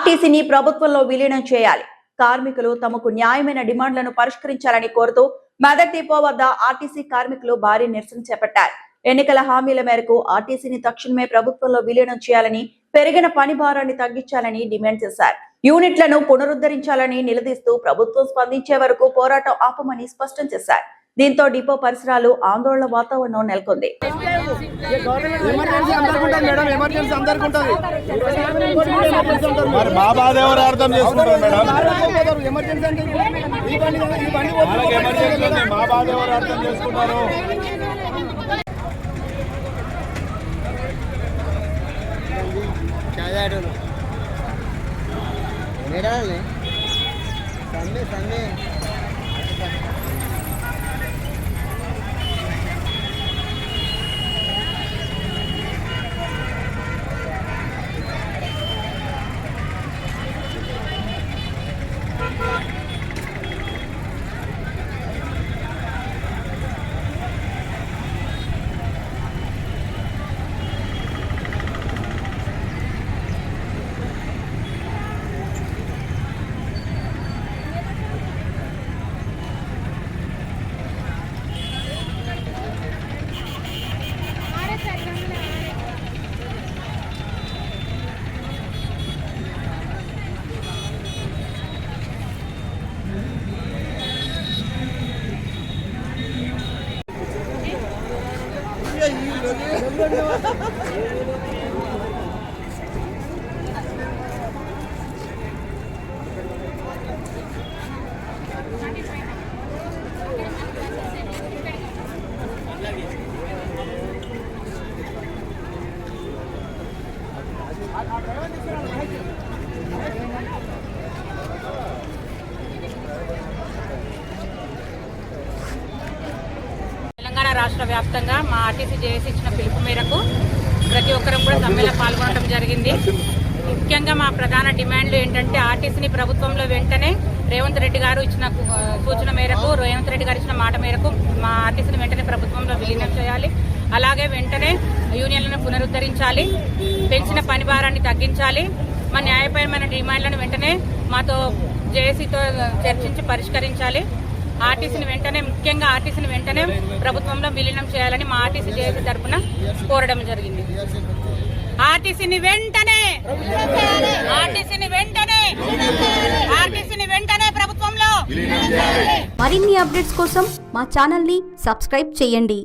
ఆర్టీసీని ప్రభుత్వంలో విలీనం చేయాలి. కార్మికులు తమకు న్యాయమైన డిమాండ్లను పరిష్కరించాలని కోరుతూ మెదక్ డిపో వద్ద ఆర్టీసీ కార్మికులు భారీ నిరసన చేపట్టారు. ఎన్నికల హామీల మేరకు ఆర్టీసీని తక్షణమే ప్రభుత్వంలో విలీనం చేయాలని, పెరిగిన పని భారాన్ని తగ్గించాలని డిమాండ్ చేశారు. యూనిట్లను పునరుద్ధరించాలని నిలదీస్తూ ప్రభుత్వం స్పందించే వరకు పోరాటం ఆపమని స్పష్టం చేశారు. దీంతో డిపో పరిసరాలు ఆందోళన వాతావరణం నెలకొంది. తెలంగాణ రాష్ట్ర వ్యాప్తంగా మా ఆర్టీసీ జేఏసీ ఇచ్చిన పిలుపు మేరకు ప్రతి ఒక్కరం కూడా సమ్మెలో పాల్గొనడం జరిగింది. ముఖ్యంగా మా ప్రధాన డిమాండ్లు ఏంటంటే ఆర్టీసీని ప్రభుత్వంలో వెంటనే రేవంత్ రెడ్డి గారు ఇచ్చిన సూచన మేరకు, రేవంత్ రెడ్డి గారు ఇచ్చిన మాట మేరకు మా ఆర్టీసీని వెంటనే ప్రభుత్వంలో విలీనం చేయాలి. అలాగే వెంటనే యూనియన్లను పునరుద్ధరించాలి, పెంచిన పని భారాన్ని తగ్గించాలి. మా న్యాయపరమైన డిమాండ్లను వెంటనే మాతో జేఏసీతో చర్చించి పరిష్కరించాలి. ఆర్టీసీని వెంటనే, ముఖ్యంగా ఆర్టీసీని వెంటనే ప్రభుత్వంలో విలీనం చేయాలని మా ఆర్టీసీ జేఏసీ తరఫున కోరడం జరిగింది. ఆర్టీసీని వెంటనే ప్రభుత్వంలో. మరిన్ని అప్డేట్స్ కోసం మా ఛానల్ ని సబ్స్క్రైబ్ చేయండి.